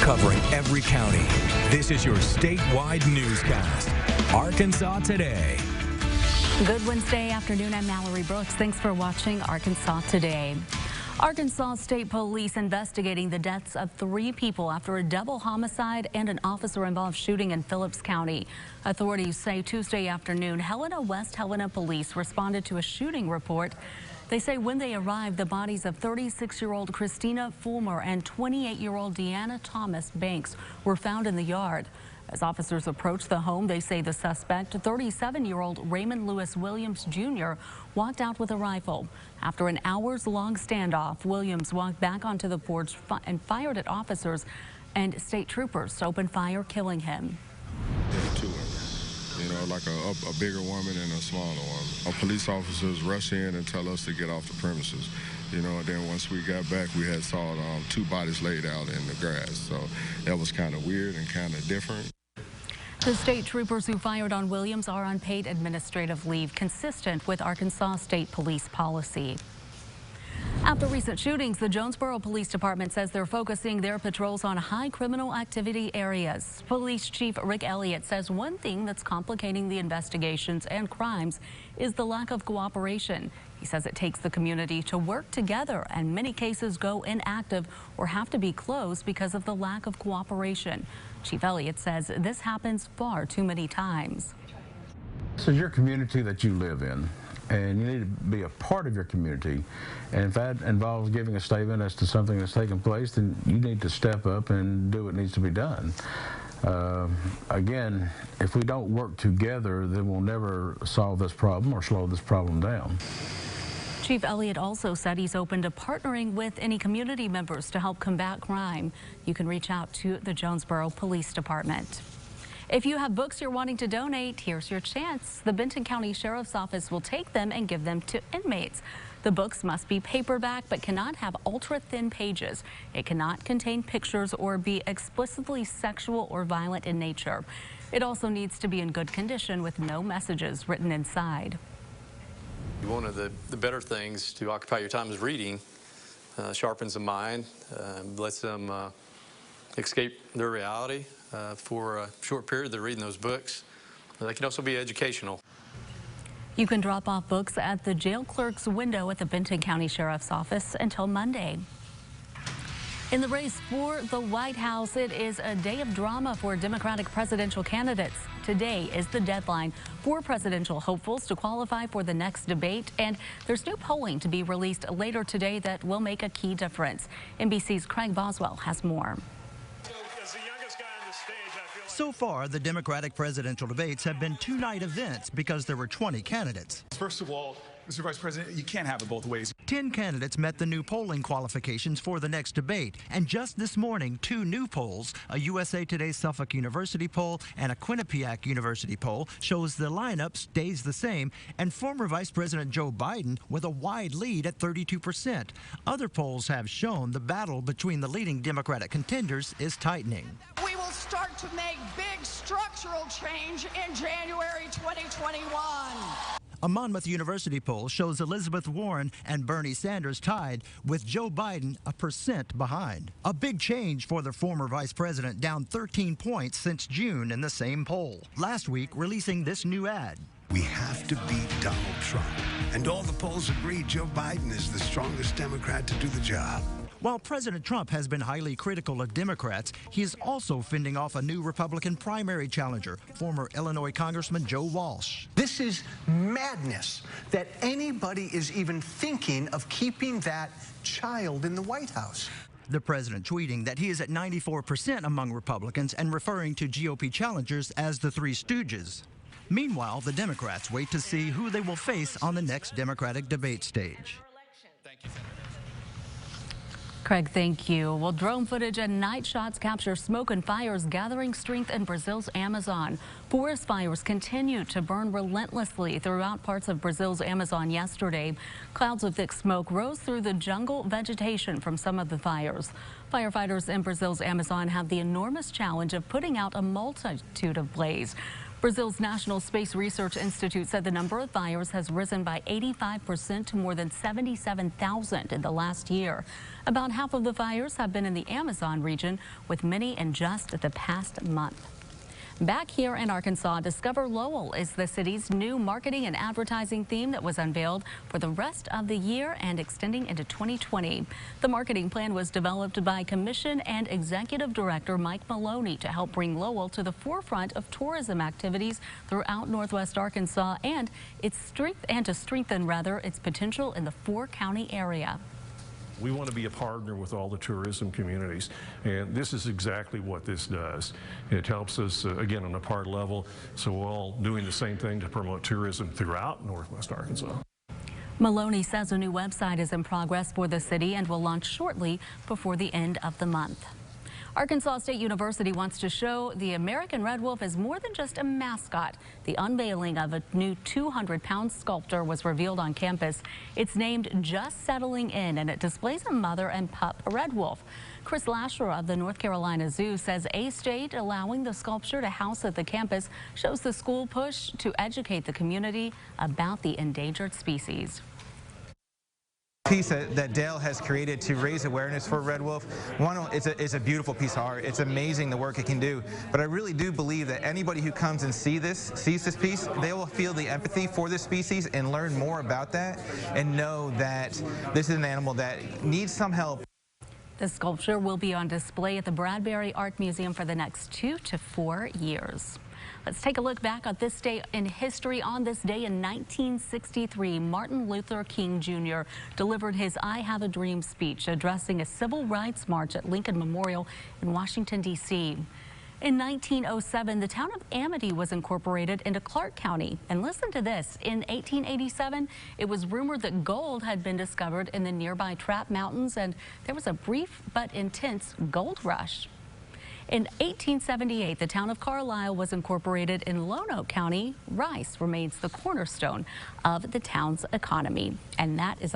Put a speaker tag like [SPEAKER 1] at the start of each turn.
[SPEAKER 1] covering every county. This is your statewide newscast. Arkansas Today.
[SPEAKER 2] Good Wednesday afternoon. I'm Mallory Brooks. Thanks for watching Arkansas Today. Arkansas State Police investigating the deaths of 3 people after a double homicide and an officer-involved shooting in Phillips County. Authorities say Tuesday afternoon, West Helena police responded to a shooting report. They say when they arrived, the bodies of 36-year-old Christina Fulmer and 28-year-old Deanna Thomas Banks were found in the yard. As officers approached the home, they say the suspect, 37-year-old Raymond Lewis Williams Jr., walked out with a rifle. After an hours-long standoff, Williams walked back onto the porch and fired at officers, and state troopers opened fire, killing him.
[SPEAKER 3] There's 2 of them. You know, like a bigger woman and a smaller one. Our police officers rush in and tell us to get off the premises. You know, and then once we got back, we had saw 2 bodies laid out in the grass. So that was kind of weird and kind of different.
[SPEAKER 2] The state troopers who fired on Williams are on paid administrative leave, consistent with Arkansas State Police policy. After recent shootings, the Jonesboro Police Department says they're focusing their patrols on high criminal activity areas. Police Chief Rick Elliott says one thing that's complicating the investigations and crimes is the lack of cooperation. He says it takes the community to work together, and many cases go inactive or have to be closed because of the lack of cooperation. Chief Elliott says this happens far too many times.
[SPEAKER 4] This is your community that you live in, and you need to be a part of your community. And if that involves giving a statement as to something that's taken place, then you need to step up and do what needs to be done. Again, if we don't work together, then we'll never solve this problem or slow this problem down.
[SPEAKER 2] Chief Elliott also said he's open to partnering with any community members to help combat crime. You can reach out to the Jonesboro Police Department. If you have books you're wanting to donate, here's your chance. The Benton County Sheriff's Office will take them and give them to inmates. The books must be paperback but cannot have ultra-thin pages. It cannot contain pictures or be explicitly sexual or violent in nature. It also needs to be in good condition with no messages written inside.
[SPEAKER 5] One of the better things to occupy your time is reading. Sharpens the mind, lets them escape their reality for a short period. They're reading those books. They can also be educational.
[SPEAKER 2] You can drop off books at the jail clerk's window at the Benton County Sheriff's Office until Monday. In the race for the White House, it is a day of drama for Democratic presidential candidates. Today is the deadline for presidential hopefuls to qualify for the next debate, and there's new polling to be released later today that will make a key difference. NBC's Craig Boswell has more.
[SPEAKER 6] So far, the Democratic presidential debates have been 2-night events because there were 20 candidates.
[SPEAKER 7] First of all, Mr. Vice President, you can't have it both ways.
[SPEAKER 6] 10 candidates met the new polling qualifications for the next debate. And just this morning, 2 new polls, a USA Today Suffolk University poll and a Quinnipiac University poll, shows the lineup stays the same, and former Vice President Joe Biden with a wide lead at 32%. Other polls have shown the battle between the leading Democratic contenders is tightening.
[SPEAKER 8] We will start to make big structural change in January 2021.
[SPEAKER 6] A Monmouth University poll shows Elizabeth Warren and Bernie Sanders tied, with Joe Biden 1% behind. A big change for the former vice president, down 13 points since June in the same poll. Last week, releasing this new ad.
[SPEAKER 9] We have to beat Donald Trump. And all the polls agree Joe Biden is the strongest Democrat to do the job.
[SPEAKER 6] While President Trump has been highly critical of Democrats, he is also fending off a new Republican primary challenger, former Illinois Congressman Joe Walsh.
[SPEAKER 10] This is madness that anybody is even thinking of keeping that child in the White House.
[SPEAKER 6] The president tweeting that he is at 94% among Republicans and referring to GOP challengers as the Three Stooges. Meanwhile, the Democrats wait to see who they will face on the next Democratic debate stage.
[SPEAKER 2] Craig, thank you. Well, drone footage and night shots capture smoke and fires gathering strength in Brazil's Amazon. Forest fires continue to burn relentlessly throughout parts of Brazil's Amazon yesterday. Clouds of thick smoke rose through the jungle vegetation from some of the fires. Firefighters in Brazil's Amazon have the enormous challenge of putting out a multitude of blaze. Brazil's National Space Research Institute said the number of fires has risen by 85% to more than 77,000 in the last year. About half of the fires have been in the Amazon region, with many in just the past month. Back here in Arkansas, Discover Lowell is the city's new marketing and advertising theme that was unveiled for the rest of the year and extending into 2020. The marketing plan was developed by Commission and Executive Director Mike Maloney to help bring Lowell to the forefront of tourism activities throughout Northwest Arkansas and to strengthen its potential in the four-county area.
[SPEAKER 11] We want to be a partner with all the tourism communities, and this is exactly what this does. It helps us, again, on a part level, so we're all doing the same thing to promote tourism throughout Northwest Arkansas.
[SPEAKER 2] Maloney says a new website is in progress for the city and will launch shortly before the end of the month. Arkansas State University wants to show the American red wolf is more than just a mascot. The unveiling of a new 200-pound sculpture was revealed on campus. It's named Just Settling In, and it displays a mother and pup red wolf. Chris Lasher of the North Carolina Zoo says A-State allowing the sculpture to house at the campus shows the school push to educate the community about the endangered species.
[SPEAKER 12] Piece that Dale has created to raise awareness for red wolf. One, it's a beautiful piece of art. It's amazing the work it can do. But I really do believe that anybody who comes and sees this piece, they will feel the empathy for this species and learn more about that and know that this is an animal that needs some help.
[SPEAKER 2] The sculpture will be on display at the Bradbury Art Museum for the next 2 to 4 years. Let's take a look back at this day in history. On this day in 1963, Martin Luther King Jr. delivered his I Have a Dream speech, addressing a civil rights march at Lincoln Memorial in Washington, D.C. In 1907, the town of Amity was incorporated into Clark County. And listen to this. In 1887, it was rumored that gold had been discovered in the nearby Trap Mountains, and there was a brief but intense gold rush. In 1878, the town of Carlisle was incorporated in Lonoke County. Rice remains the cornerstone of the town's economy. And that is